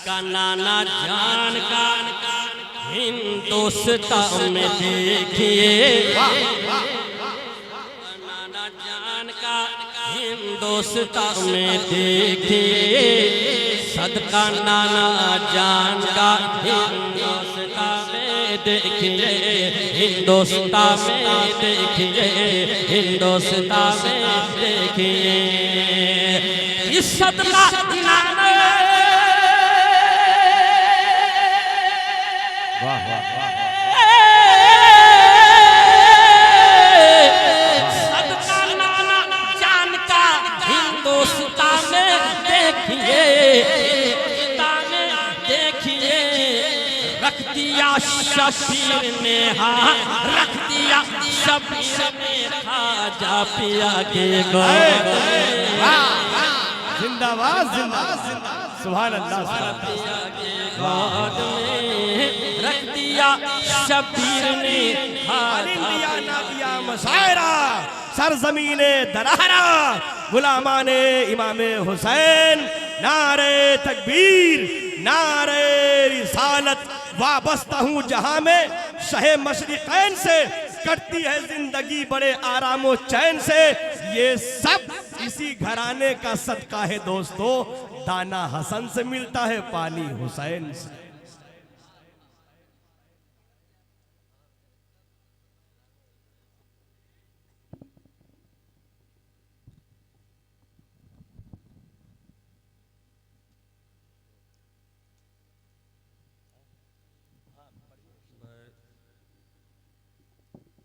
सदका नाना जान का हिंदुस्तान में देखिए, नाना जान का हिंदुस्तान में देखिए, सदका नाना जान का हिंदुस्तान में देखिए, हिंदुस्तान में देखिए, हिंदुस्तान में देखिए, इस सदका नाना। वाह वाह वाह सदका नाना जान का हिंदुस्तान में देखिए, हिंदुस्तान में देखिए, रख दिया शबीर ने, हाँ रख दिया शबीर ने खाजा पिया के गोद में, जिंदाबाद जिंदाबाद सुभान अल्लाह पिया के गोद में रख दिया शबीर ने दिया ना दिया मशायरा सरजमीने दरहरा गुलामाने इमामे हुसैन, नारे तकबीर नारे रिसालत, वाबस्ता हूँ जहाँ में शहे मशरिकैन से, कटती है जिंदगी बड़े आरामो चैन से, ये सब इसी घराने का सदका है दोस्तों, दाना हसन से मिलता है पानी हुसैन से।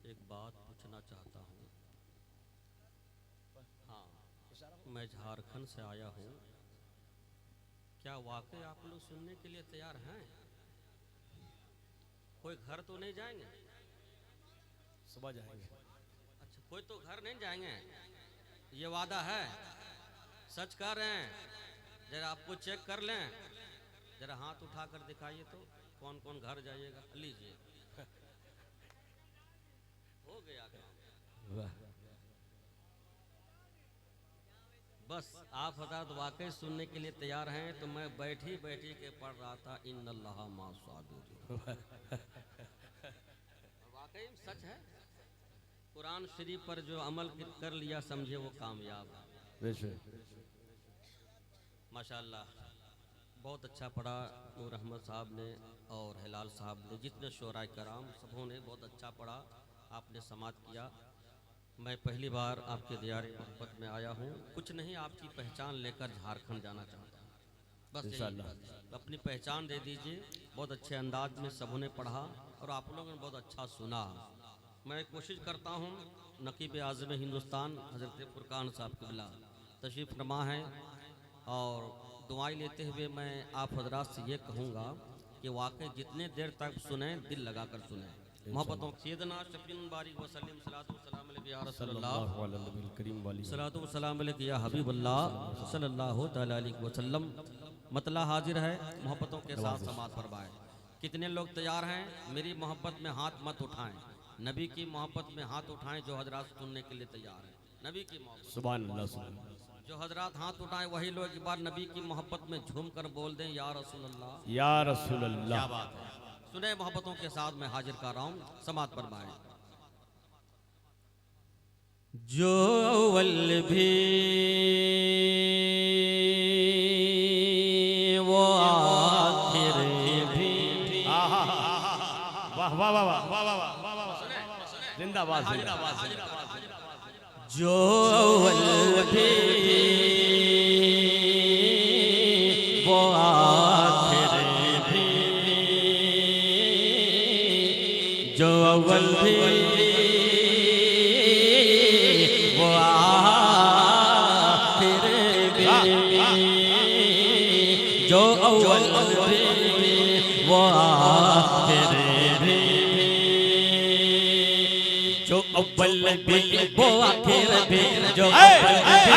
एक बात पूछना चाहता हूँ। हाँ, मैं झारखंड से आया हूँ, क्या वाकई आप लोग सुनने के लिए तैयार हैं? कोई घर तो नहीं जाएंगे? सुबह जाएंगे। अच्छा, कोई तो घर नहीं जाएंगे, ये वादा है? सच कह रहे हैं? जरा आपको चेक कर लें, जरा हाथ उठा कर दिखाइए तो कौन कौन घर जाइएगा। लीजिए, हो गया काम। बस आप बता तो वाकई सुनने के लिए तैयार हैं, तो मैं बैठी बैठी के पढ़ रहा था इन्नल्लाह मा साबिरीन। वाकई सच है, कुरान शरीफ पर जो अमल कर लिया समझे वो कामयाब है। माशाअल्लाह, बहुत अच्छा पढ़ा नूर अहमद साहब ने और हिलाल साहब ने, जितने शोराय कराम सबों ने बहुत अच्छा पढ़ा, आपने समात किया। मैं पहली बार आपके दियारे मोहब्बत में आया हूँ, कुछ नहीं आपकी पहचान लेकर झारखंड जाना चाहता हूँ, बस इंशाअल्लाह अपनी पहचान दे दीजिए। बहुत अच्छे अंदाज में सबों ने पढ़ा और आप लोगों ने बहुत अच्छा सुना। मैं कोशिश करता हूँ, नकीब आज़म हिंदुस्तान हज़रत फुरकान साहब क़िबला तशरीफ़ नमा है, और दुआएं लेते हुए मैं आप हजरात से ये कहूँगा कि वाकई जितने देर तक सुने दिल लगा कर सुने। मोहब्बतों सैयदना शफीउल बारी वसल्लम सल्लल्लाहु अलैहि या रसूलल्लाह सल्लल्लाहु अलैहि या हबीबल्लाह सल्लल्लाहु अलैहि वसल्लम। मतला हाजिर है, मोहब्बतों के साथ समात फरमाएं। कितने लोग तैयार हैं? मेरी मोहब्बत में हाथ मत उठाएं, नबी की मोहब्बत में हाथ उठाएं जो हजरात सुनने के लिए तैयार हैं। नबी की मोहब्बत, सुभान अल्लाह। जो हजरात हाथ उठाएं वही लोग एक बार नबी की मोहब्बत में झूम कर बोल दें या रसूल अल्लाह या रसूल अल्लाह। क्या बात है, सुने मोहब्बतों के साथ मैं हाजिर कर रहा हूँ, समात फरमाएं। जो अव्वल भी वो आखिर भी, वाह वाह वाह वाह वाह वाह, जिंदाबाद जिंदाबाद। जो अव्वल भी वो आखिर भी, जो अव्वल भी वो आखिर भी, जो अव्वल भी वो आखिर भी, जो अव्वल भी वो आखिर भी, जो अव्वल भी वो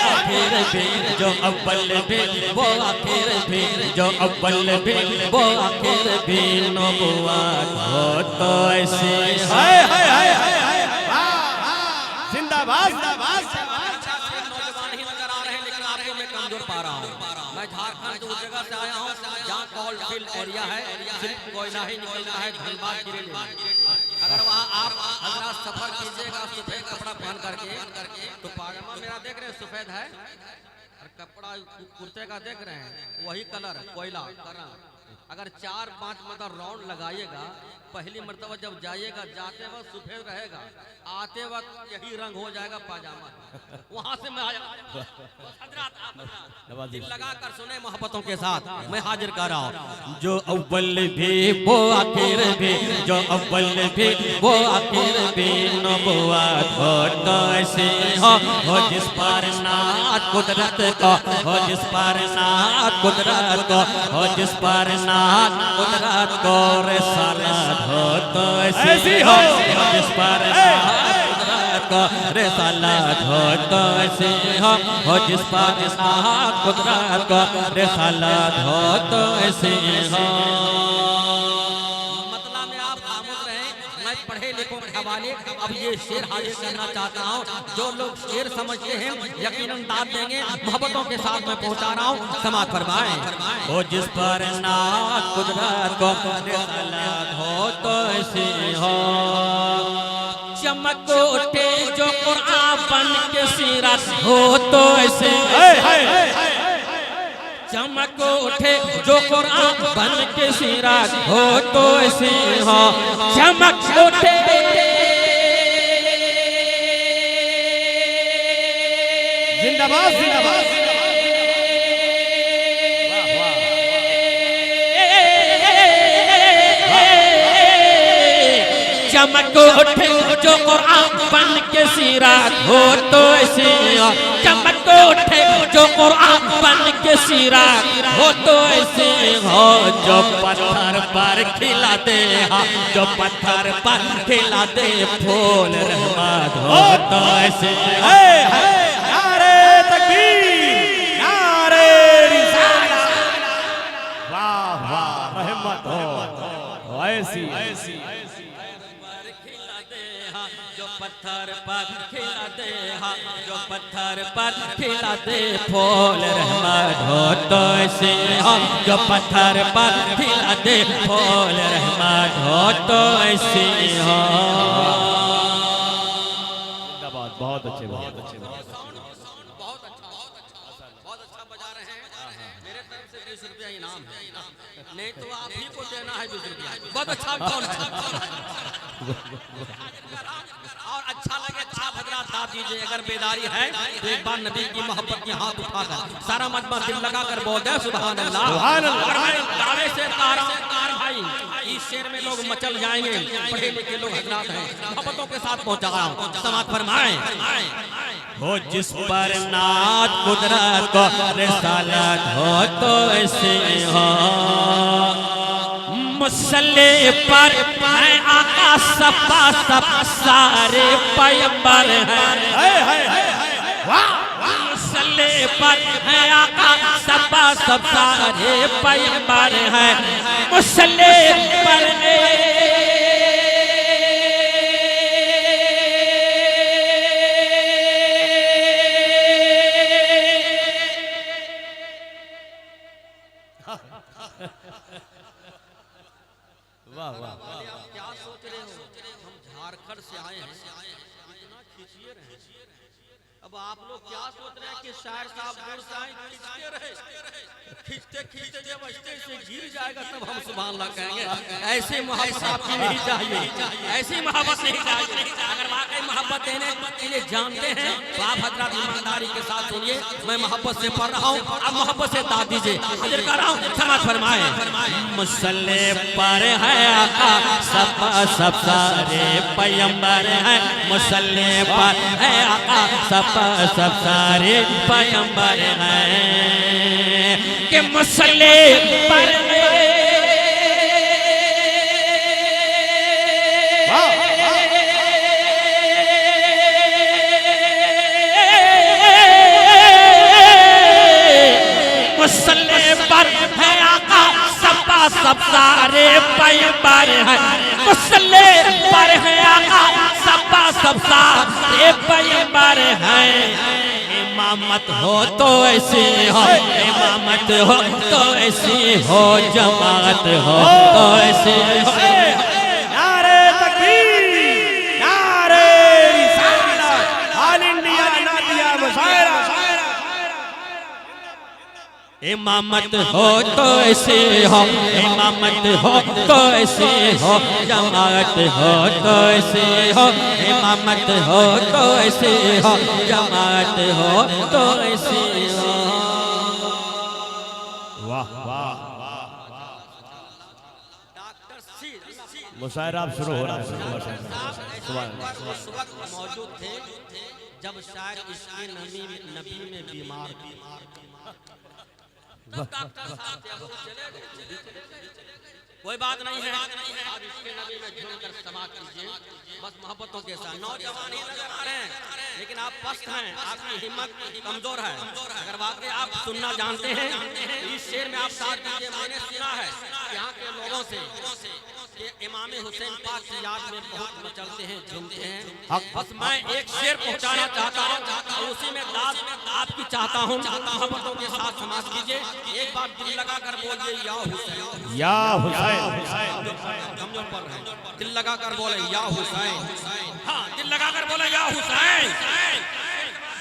आखिर भी, जो अव्वल भी वो आखिर भी, जो अव्वल भी वो आखिर भी, नबुव्वत हो तो ऐसे हाय हाय हाय हाय, जिंदाबाद जिंदाबाद। नौजवान ही नजर आ रहे हैं, लेकिन आपको मैं कमजोर पा रहा हूँ। मैं झारखंड से उस जगह से आया हूँ जहाँ कोल फील्ड एरिया है, सिर्फ कोयला ही निकलता है धनबाद जिले में। अगर वहाँ आप हजरात सफर कीजिएगा सफेद कपड़ा पहन करके, तो पाजामा मेरा देख रहे हैं सफेद है और कपड़ा कुर्ते का देख रहे हैं वही कलर कोयला करना। अगर 4-5 मतलब राउंड लगाइएगा, पहली मर्तबा जब जाइएगा जाते वक्त सफेद रहेगा, आते वक्त यही रंग हो जाएगा पाजामा। वहां से मैं आया दिल लगा कर सुने मोहब्बतों के साथ मैं हाजिर कर रहा हूँ। जो अव्वल भी वो आखिर भी, जो अव्वल भी वो आखिर भी, नबुवत हो तो ऐसे हो जिस पर नात कुदरत को, हो जिस पर नात कुदरत को, हो जिस पर नात कुदरत को, रिसालत हो तो ऐसी हो जिस पर कुदरत को, रिसालत हो तो ऐसी हो जिस पर नात कुदरत को, रिसालत हो तो ऐसी हो। मतलब में आप खामोश रहे, मैं पढ़े लिखों के हवाले अब ये शेर हाजिर करना चाहता हूँ। जो लोग शेर समझते हैं यकीनन दाद देंगे, मोहब्बतों के साथ मैं पहुँचा रहा हूँ, समाज फरमाएं। हो जिस पर नात कुदरत को, रिसालत हो तो ऐसी हो। चमक उठे जो कुरान बन के सीरत हो तो ऐसे, चमक उठे जो कुरान बन के सीरत हो तो ऐसे हो। चमक उठे जिंदाबाद जिंदाबाद, चमक उठे जो कुरान बन के सीरत हो तो ऐसे हो। चमक उठे जो कुरान बन के सीरत हो तो ऐसे हो। जो पत्थर पर खिला दे, जो पत्थर पर खिला दे फूल रहमत हो तो ऐसे। नारे तकबीर, नारे रिसालत, वाह वाह रहमत हो ऐसी ऐसी। जो पत्थर पर खिला दे, जो पत्थर पर खिला दे फूल रहमत हो तो ऐसे हो। जो पत्थर पर खिला दे फूल रहमत हो तो ऐसे हो। जिंदाबाद, बहुत अच्छे बहुत अच्छे। बहुत अच्छा बजा रहे हैं। मेरे तरफ से 20 रुपया इनाम है, नहीं तो आप ही को देना है 20 रुपया। बहुत अच्छा और अच्छा लगे तो आप हजरात दाद दीजिए। अगर बेदारी है तो एक बार नबी की मोहब्बत की हाथ उठाकर सारा मजमा दिल लगा कर बोल दे सुभान अल्लाह। सुभान अल्लाह। और मैं दावे से कह रहा हूं भाई, इस शेर में लोग मचल जाएंगे, पढ़े लिखे लोग हजरात हैं, मोहब्बतों के साथ पहुंचा रहा हूं, समाज फरमाएं। हो जिस पर नात कुदरत को, रिसालत हो तो ऐसे हो। मुसल्ले पर है आका सफा सब सारे पैगंबर हैं। मुसल्ले पर है आका सफा सब सारे पैगंबर हैं। मुसल्ले पर वाह वाह। आप क्या सोच रहे हो, हम झारखंड से आए हैं, इतना खींचिए रहे। अब आप लोग क्या सोच रहे हैं कि शायर साहब दूर से आए खींचते रहे, खींचते खींचते जब स्टेज से गिर जाएगा तब हम सुभान अल्लाह कहेंगे। ऐसी मोहब्बत आपकी नहीं चाहिए, ऐसी मोहब्बत नहीं चाहिए। अगर वाकई मोहब्बत देने के लिए जानते हैं तो आप हजरत ईमानदारी के साथ सुनिए। मैं मोहब्बत से पढ़ रहा हूँ, अब मोहब्बत से दाद दीजिए, हाजिर कर रहा हूँ, समाज फरमाएं। मुसल्ले पर है आका सब सारे पैगंबर हैं। मुसल्ले पर है आका सब सारे पैगंबर हैं कि मुसल्ले पर मुसल्ले पर है आका सब सारे पैगंबर हैं। मुसल्ले पर है आका सब सारे पैगंबर हैं। इमामत हो तो ऐसी हो, इमामत हो तो ऐसी हो, जमात हो तो ऐसी हो। नारे तकबीर, नारे रिसालत, ऑल इंडिया नादिया मुशायरा। इमामत हो तो ऐसे हो, इमामत हो तो ऐसे हो, जमात हो तो ऐसे हो, इमामत हो तो ऐसे हो, जमात हो तो ऐसे हो। वाह वाह, मुशायरा अब शुरू हो रहा है। उस वक्त मौजूद थे जब शायद इसके नबी में बीमार थे। कोई बात नहीं है, आप इसके नबी में झूमकर समाप्त कीजिए। बस मोहब्बतों के साथ नौजवान ही नजर आ रहे हैं, लेकिन आप पस्त हैं, आपकी हिम्मत कमजोर है। अगर वाकई आप सुनना जानते हैं इस शेर में आप साथ दीजिए। मैंने सुना है यहाँ के लोगों से कि इमाम हुसैन पाक की याद में बहुत मचलते हैं, झूमते हैं। बस मैं एक शेर पहुंचाना चाहता हूं और उसी में दाद आपकी चाहता हूं। मोहब्बतों के साथ समाज कीजिए। एक बार दिल लगा कर बोलिए या हुसैन, या हुसैन। कमजोर पर है, दिल लगा कर बोले या हुसैन। हाँ, दिल लगा कर बोले या हुसैन।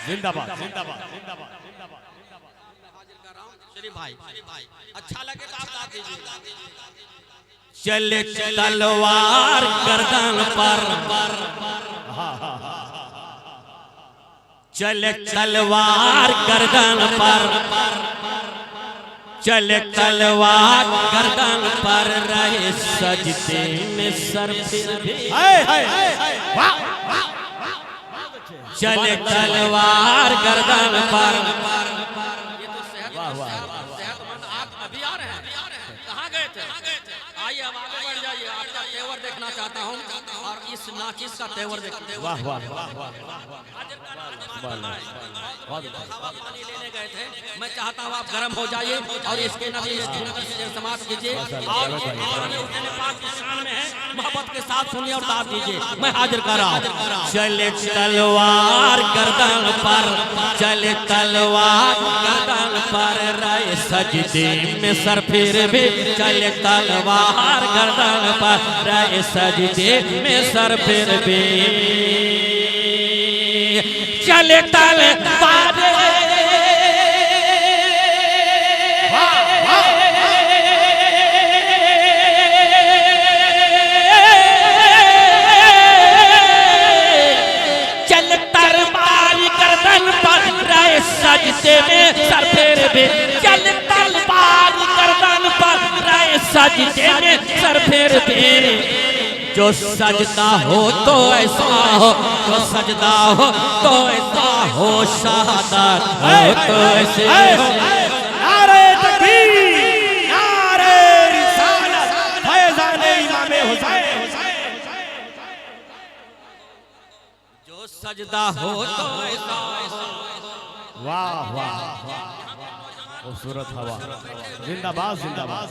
जिंदाबाद जिंदाबाद जिंदाबाद। शरीफ भाई अच्छा लगे तो आप दाद दीजिए। चले तलवार गर्दन पर, चले तलवार गर्दन पर, चले तलवार गर्दन पर, रहे सजदे में सर फिर भी। चले तलवार गर्दन पर। ये तो सेहतमंद आप अभी आ रहे हैं, कहाँ गए थे? आइए अब आगे बढ़ जाइए, आपका तेवर देखना चाहता हूँ और इस नाचिस का तेवर देखते। वाह वाह वाह वाह। हवा पानी लेने गए थे, मैं चाहता हूँ आप गर्म हो जाइए और इसके नबी में समाप्त कीजिए। और पाक की शान में है, मोहब्बत के साथ सुनिए और दाद दीजिए। मैं हाजिर कर रहा हूँ। चले तलवार गर्दन पर, चले तलवार गर्दन पर, रहे सजदे में सर फिर भी। चले तलवार गर्दन पर, रहे सजदे में सर फिर भी। चले तलवार सजदे में सर फेर भी। चल तलवार गर्दन पर, रहे सजदे में सर फेर भी। जो सजदा हो तो ऐसा हो, जो सजदा हो तो ऐसा हो, शहादत हो तो ऐसे हो। नारे तकबीर, नारे रिसालत, फैज़ान इमाम हुसैन। जो सजदा हो तो ऐसा। वाह वाह वाह, खूबसूरत हवा। जिंदाबाद जिंदाबाद।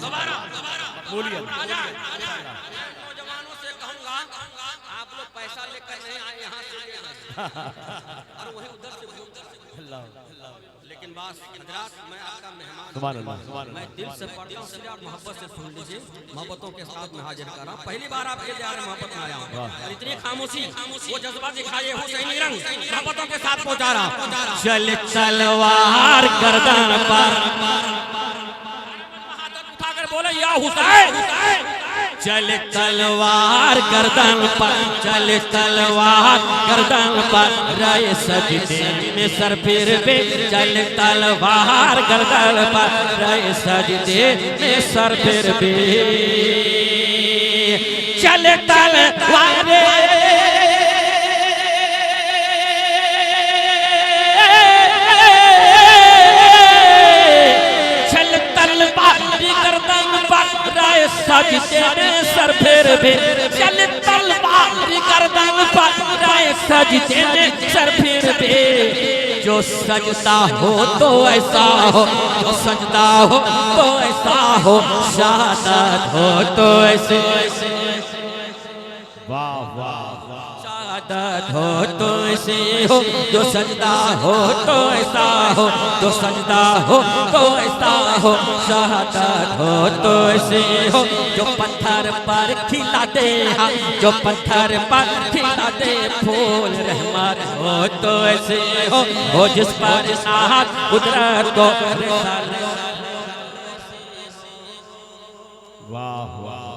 बोलिए। नौजवानों से कहूँगा आप लोग पैसा लेकर नहीं आए यहाँ से और वही उधर से लेकिन बात हजरात, मैं आपका मेहमान, मैं दिल से पढ़ता हूँ, आप मोहब्बत से सुन लीजिए। मोहब्बतों के साथ मैं हाजिर कर रहा हूँ। पहली बार आपके प्यार मोहब्बत में आया हूँ और इतनी खामोशी, वो जज्बा दिखाइए, हुसैनी रंग मोहब्बतों के साथ पहुँचा रहा हूँ। चल तलवार गर्दन पर, उठाकर बोले या हुसैन। चल तलवार गर्दन पर, चल तलवार गर्दन पर, रहे सजदे में सर फिर भी। चल तलवार गर्दन पर, रहे सजदे में सर फिर भी। चल तलवार सजदे में सर फेर भी। चल तलवार गर्दन पर, रहे सजदे में सर फेर भी। जो सजदा हो तो ऐसा हो, जो सजदा हो तो ऐसा हो, शहादत हो तो ऐसे। वाह वाह वाह। शहादत शहादत हो तो ऐसे हो, जो सजदा हो तो ऐसा हो, जो सजदा हो तो ऐसा हो, शहादत हो तो ऐसे हो, जो पत्थर पर खिला दे, जो पत्थर पर खिला दे फूल रहमत हो तो ऐसे हो जिस पर साहब कुदरत को वाह वाह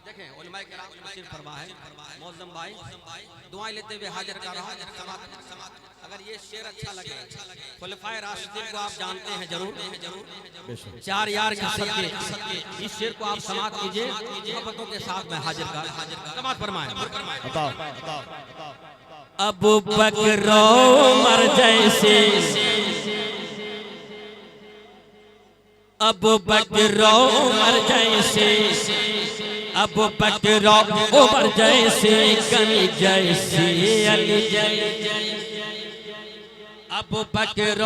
देखें उलमाए किराम तफसीर फरमा है मौजम भाई दुआएं लेते हुए हाजिर कर रहा हूं। अगर ये शेर अच्छा लगे, खुलफाए राशिदीन को आप जानते हैं जरूर, चार यार के सदके इस शेर को आप समाप्त कीजिए, मोहब्बतों के साथ में हाजिर कर समाप्त फरमाएं। अबू बकर उमर जैसे, अबू बकर उमर जैसे, अबू बकर उमर जैसे, गनी जैसे अली जैसे, अबू बकर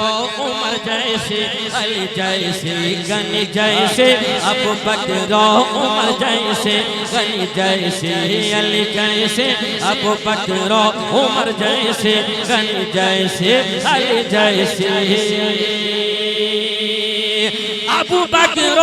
उमर जैसे अली जैसे गनी जैसे, अबू बकर उमर जैसे गनी जैसे अली जैसे, अबू बकर उमर जैसे गनी जैसे अली जैसे, अबू बकर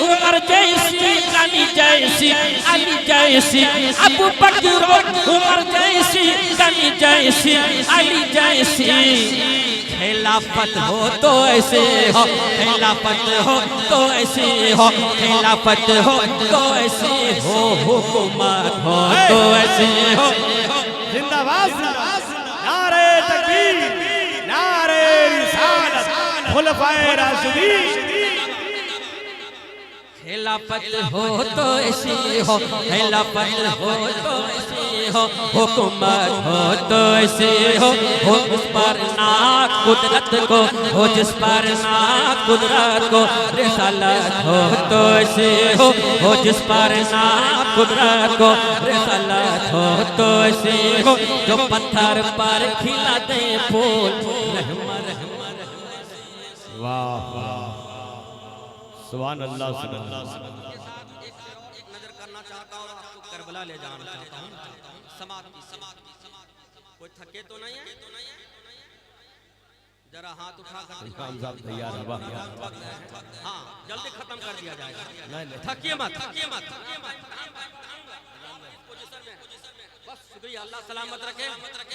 उमर जैसी अली जैसी, अबू बकर उमर जैसी गनी जैसी अली जैसी, खिलाफत हो तो ऐसे हो, खिलाफत हो तो ऐसे हो, खिलाफत हो तो ऐसे हो, हुकूमत हो तो ऐसे हो। जिंदाबाद नारे तकबीर, नारे रिसालत, खुलफाए राशिदीन। खिलाफत हो तो ऐसी हो, खिलाफत हो तो ऐसी हो, हुकूमत हो तो ऐसी हो जिस पर ना कुदरत को, हो जिस पर ना कुदरत को, रिसालत हो तो ऐसी हो जिस पर ना कुदरत को, रिसालत हो तो ऐसी हो, जो पत्थर पर खिला दे फूल रहमत। वाह वाह सुभान अल्लाह सुभान अल्लाह। एक नजर करना चाहता हूँ, आपको करबला ले जाना चाहता हूँ। कोई थके तो नहीं है? जरा हाथ उठा कर इमाम साहब तैयार है। हाँ जल्दी खत्म कर दिया जाएगा, थकिए मत, थकिए मत। बस शुक्रिया, अल्लाह सलामत रखे,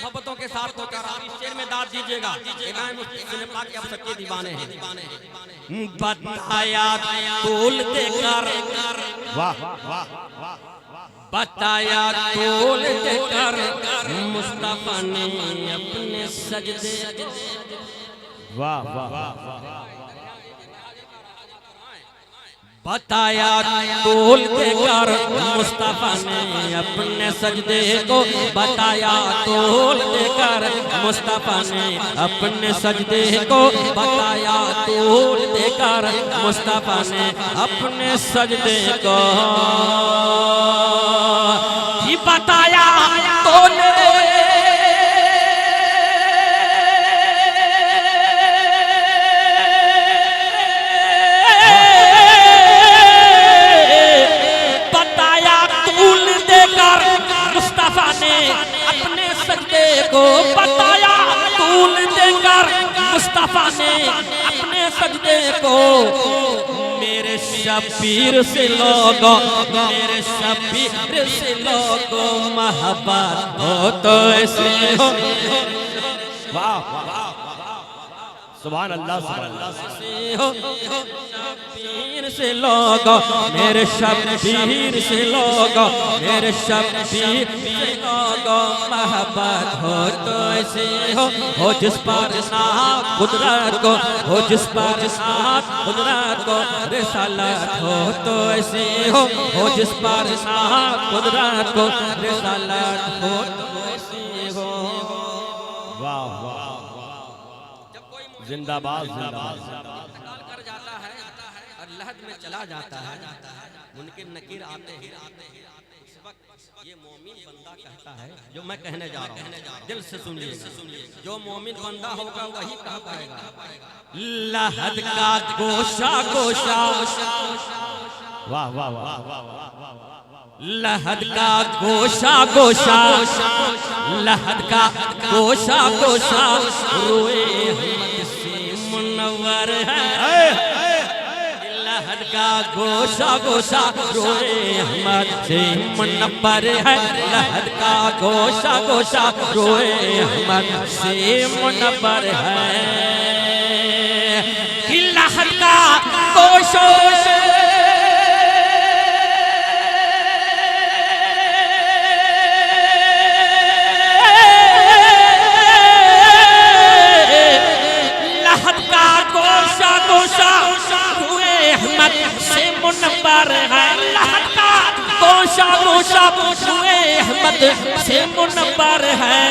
मोहब्बतों के साथ होकर आप इस शेर में दाद दीजिएगा। इमाम मुस्लिम पाक के अब सच्चे दीवाने हैं। बताया तोल देकर, वाह वाह वाह, बताया तोल देकर मुस्तफा ने अपने सजदे, वाह वाह वाह, बताया तोल देकर मुस्तफा ने अपने सजदे को, बताया तोल देकर मुस्तफा ने अपने सजदे को, बताया तोल देकर मुस्तफा ने अपने सजदे को, ही बताया तोल अपने सजदे को, बताया तूल देकर मुस्तफा ने अपने सजदे को, मेरे शबीर से लोगों, मेरे शबीर से लोगों मोहब्बत हो तो ऐसे हो। वाह सुभान अल्लाह सुभान अल्लाह। शबीर से लोगों, मेरे शबीर से लोगों, मेरे शबीर से लोगों मोहब्बत हो तो ऐसे हो जिस पर ना कुदरत को, हो जिस पर ना कुदरत को, रिसालत हो तो ऐसे हो जिस पर ना कुदरत को, रिसालत हो तो ऐसे हो। वाह वाह, जिंदाबाद जिंदाबाद। इंतकाल कर जाता है और लहद में चला जाता है, मुनकिर नकीर आते हैं, ये मोमिन बंदा कहता है जो मैं कहने जा रहा हूँ, दिल से सुनिए। जो मोमिन बंदा होगा वही कह पाएगा। लहद का गोशा गोशा, वाह वाह वाह, लहद का गोशा गोशा, लहद का गोशा गोशा रोए अहमद से मुनव्वर है। लहद का गोशा गोशा रोए अहमद से मुनव्वर है। लहद का गोशा गोशा रोए अहमद से मुनव्वर है। कि लहद का गोशा से मुनव्वर है। लहद का गोशा गोशा हुए अहमद से मुनव्वर है।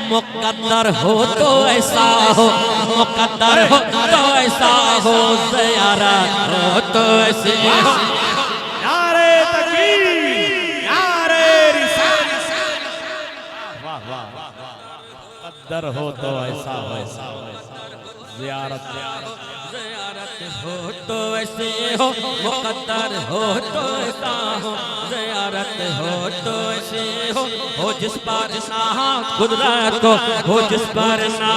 मुकद्दर हो तो ऐसा हो, मुकद्दर हो तो ऐसा हो, ज़ियारत हो तो ऐसे हो। नारे तकबीर, नारे रिसालत, वाह वाह, मुकद्दर हो तो ऐसा हो, ज़ियारत हो तो ऐसे हो, मुकद्दर हो तो ऐसा हो, ज़ियारत हो तो ऐसे हो जिस पर ना कुदरत को, हो जिस पर ना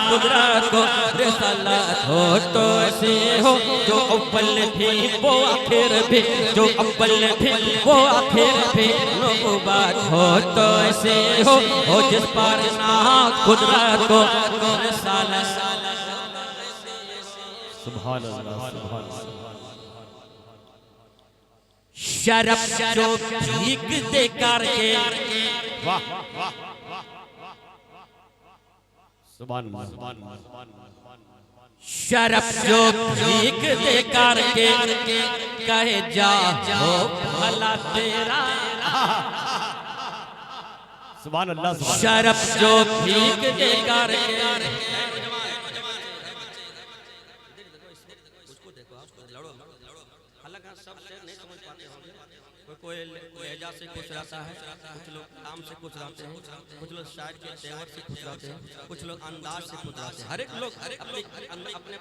कुदरत को, रिसालत हो तो ऐसे हो। जो अव्वल भी वो आखिर भी, जो अव्वल भी वो आखिर भी, नबूवत हो तो ऐसे हो जिस पर ना कुदरत को, रिसालत। सुभान अल्लाह, सुभान अल्लाह। शरफ जो भीख दे करके, वाह सुभान अल्लाह। शरफ जो भीख दे करके कहे जा हो भला तेरा। सुभान अल्लाह, शरफ जो भीख दे करके, कोई लहजा से खुश रहता है, कुछ लोग काम से खुश रहते हैं, कुछ लोग शायर के तेवर से खुश रहते हैं, कुछ लोग अंदाज से खुश रहते हैं। हर एक लोग अपने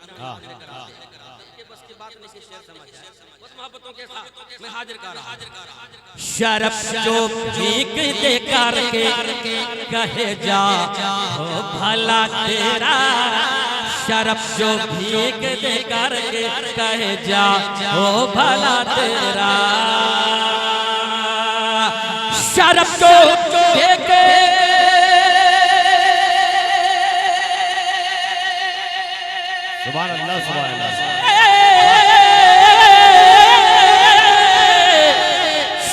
बस की बात नहीं, शेर समझ जाए, बस मोहब्बतों के साथ मैं हाजिर कर रहा हूं। शरफ जो भीख दे करके कहे जा हो भला तेरा। शरफ जो भीख दे करके कहे जा हो भला तेरा। शरफ जो देके सुभान अल्लाह, सुभान अल्लाह।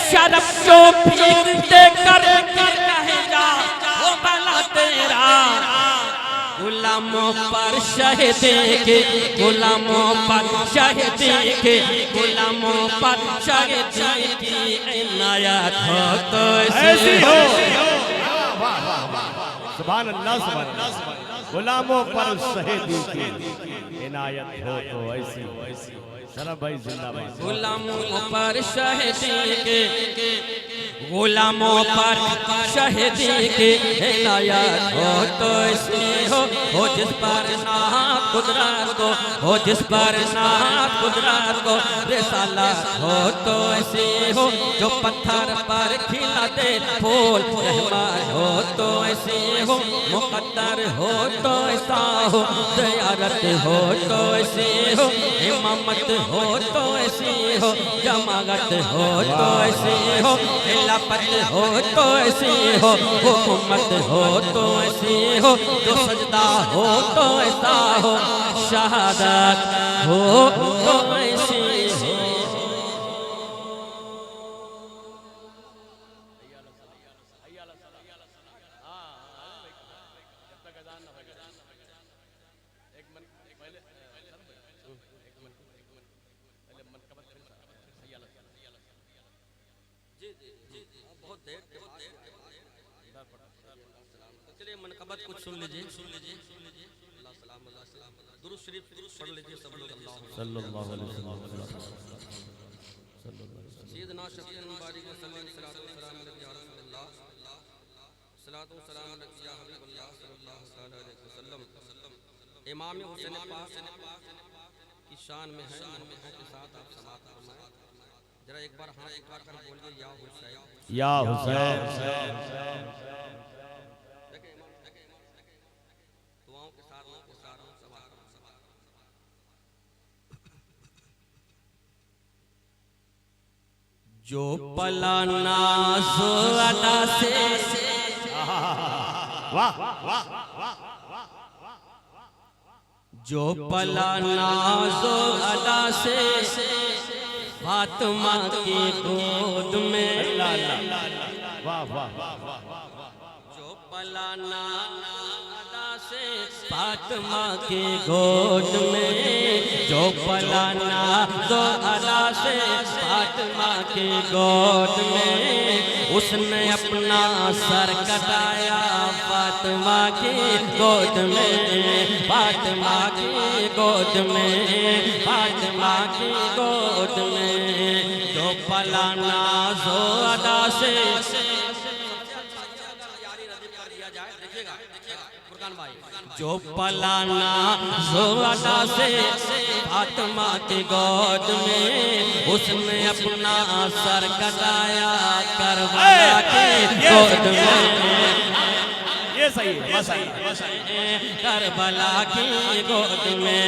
शरफ जो भीख दे करके कहे जा हो भला तेरा। गुलामों पर शहीदी के, गुलामों पर शहीदी के, गुलामों पर शहीदी की इनायत हो तो ऐसी हो। सुभान अल्लाह, सुभान अल्लाह। गुलामों पर शहीदी की इनायत हो तो ऐसी हो। सलाम भाई, जिंदाबाद। गुलामों पर शहीदी के, गुलामों पर शहीदी की इनायत हो तो ऐसी हो जिस पर ना कुदरत को, हो जिस पर ना कुदरत को, रिसालत हो तो ऐसी हो। जो पत्थर पर खिला दे फूल, रहमान हो तो ऐसी हो। मुकद्दर हो तो ऐसा हो, ज़ियारत हो तो ऐसी हो। इमामत हो तो ऐसी हो, जमागत हो तो ऐसी हो। खिलाफत हो तो ऐसी हो, हुकूमत हो तो ऐसी हो। जो सजदा हो तो ऐसा हो, शहादत हो तो ऐसी हो। चलिए मनकबत कुछ सुन लीजिए, सुन लीजिए। अल्लाह सलाम, अल्लाह सलाम, दुरूद शरीफ पढ़ लीजिए सब लोग। अल्लाह सल्लल्लाहु अलैहि वसल्लम। सैयदना शफ़ीउल मुबारक सल्लल्लाहु अलैहि वसल्लम इमाम हुसैन पाक की शान में है। मोहब्बतों के साथ आप समाअत फरमाएं। जरा एक बार हाथ उठाकर बोलिए या हुसैन, या हुसैन। दुआओं के साथ समाअत जो पला नाज़ अदा से, वाह वाह, जो पला नाज़ अदा से फातिमा की गोद में, वाह वाह, जो पला नाज़ अदा से फातिमा की गोद में, जो पला नाज़ अदा से फातिमा की गोद में, उसने अपना सर कटाया फातिमा की गोद में, फातिमा की गोद में, फातिमा की गोद में, जो पला नाज़ अदा से। जो पला नाज़ अदा से फातिमा की गोद में, उसने अपना सर कटाया करबला की गोद में, ये सही है, बस करबला की गोद में,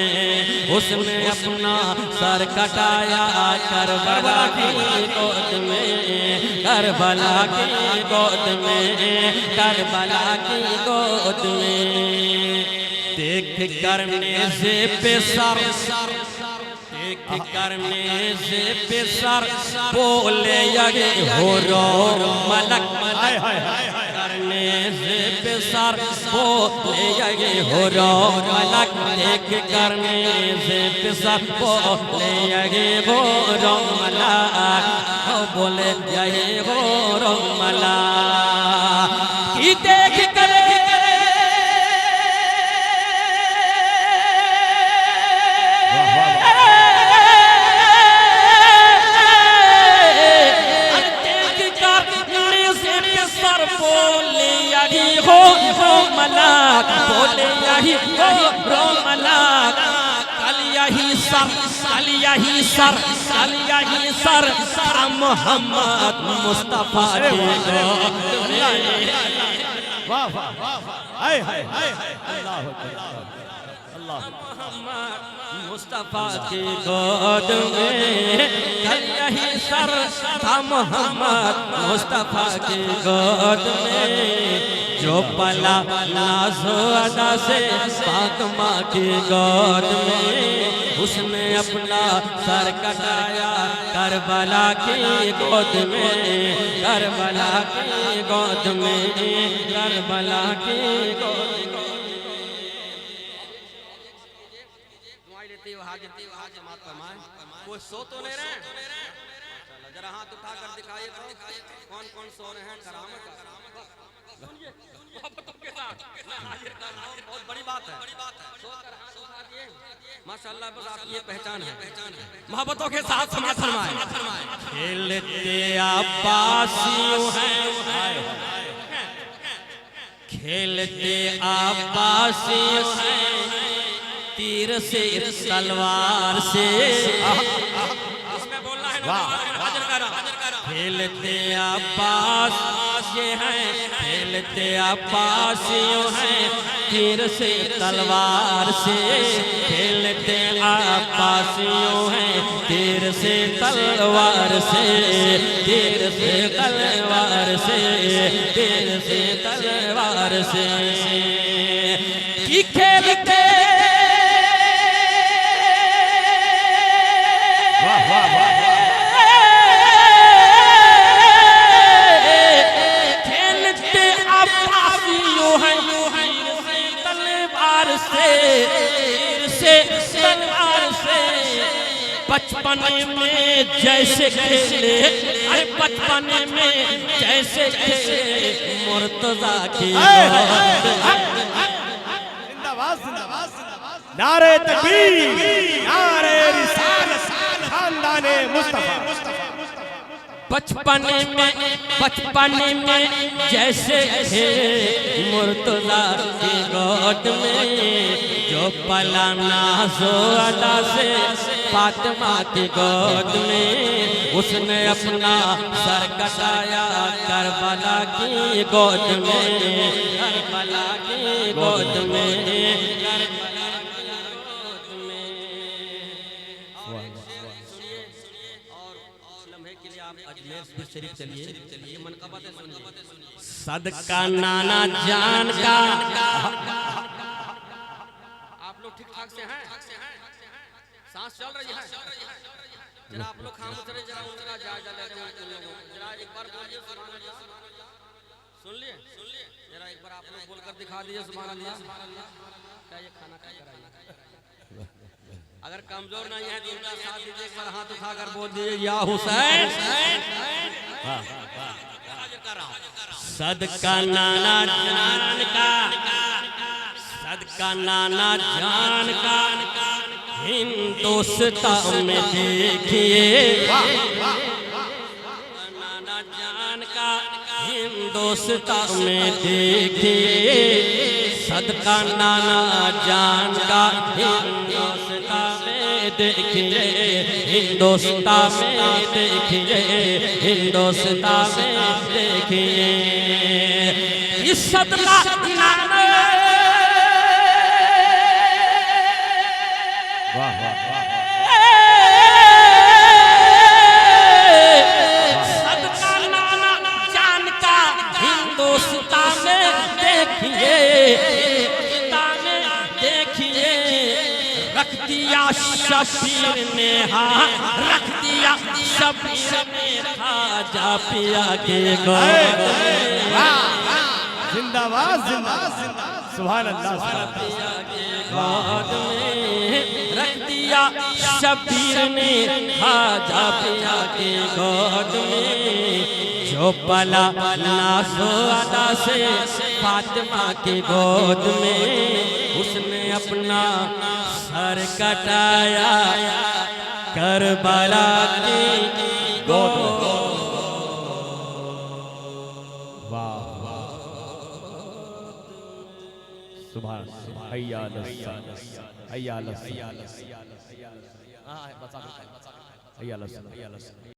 उसने अपना सर कटाया करबला की गोद में, करबला की गोद में, करबला की गोद में। देख करने से पेशर, देख करने से पेशर बोले यगे हो रो मलक, करने से पेशर बोले यगे हो रो मलक, देख करने से पेशर बोले यगे हो रो मलक, बोले यगे हो रो मलक की देख कर बोले यही हो रो मलाक, कल यही सर, कल यही सर, कल यही सर मोहम्मद मुस्तफा के गोद में। वाह वाह, हाय हाय हाय, अल्लाह अल्लाह, मोहम्मद मुस्तफा की गोद में, कल यही सर था मोहम्मद मुस्तफा की गोद में, जो पला नाज़ अदा से फातिमा की गोद में, उसने अपना सर कटाया करबला की गोद में, करबला की गोद में, करबला की गोद में। कोई सो तो नहीं रहे? जरा हाथ उठा कर दिखाइए तो कौन कौन सो रहे हैं। करामत बहुत बड़ी बात है। माशाअल्लाह, बस आपकी ये पहचान है। मोहब्बतों के साथ समाअत फरमाएं। खेलते आबासियों हैं, खेलते आबासियों हैं, तीर से तलवार से, इसमें बोलना है ना, खेलते आबास ये हैं, खेलते आबासियों हैं, तीर से तलवार से, खेलते आबासियों हैं, तीर से तलवार से, तीर से तलवार से, तीर से तलवार से, की खेलते बचपन में जैसे खेले, अरे बचपन में जैसे खेले मुर्तजा की जिंदाबाद जिंदाबाद, नारे तकबीर, नारे रिसालत, खानदाने मुस्तफा। बचपन में जैसे थे मुर्तजा की गोद में, जो पला नाज़ो अदा से फातिमा की गोद में, उसने अपना सर कटाया करबला की गोद में, करबला की गोद में। अजमेर शरीफ चलिए मनक़बत है, सुनिए। सदका नाना जान का, आप लोग ठीक ठाक से हैं? सांस चल रही है? जरा आप लोग खामोश रहे, जरा उनका जायजा ले रहे हैं। जरा एक बार बोलिए सुभान अल्लाह। सुन लिए? जरा एक बार आप लोग बोलकर दिखा दीजिए सुभान अल्लाह। क्या ये खाना खा कर आइए? अगर कमजोर नहीं है तो उनका साथ दीजिए, एक बार हाथ उठाकर बोल दीजिए या हुसैन। सदका नाना जान का, सदका नाना जान का, हिंदुस्तान में देखिए, नाना जान का हिंदुस्तान में देखिए, सदका नाना जान का हिंदुस्तान में देखिए, हिंदुस्तान में देखिए, हिंदुस्तान में देखिए, इस सदका नाना। सदका नाना जान का हिंदुस्तान में देखिए, हिंदुस्तान में देखिए, रख दिया शबीर ने, हाँ रख दिया शबीर ने खाजा पिया के गोद में, जिंदाबाद जिंदाबाद सुभान अल्लाह। गोद में रख दिया शबीर ने खाजा पिया के गोद में, जो पला नाज़ो अदा से फातिमा के गोद में, उसने अपना सर कटाया करबला की गोद में। सुभान हैया हैया हैया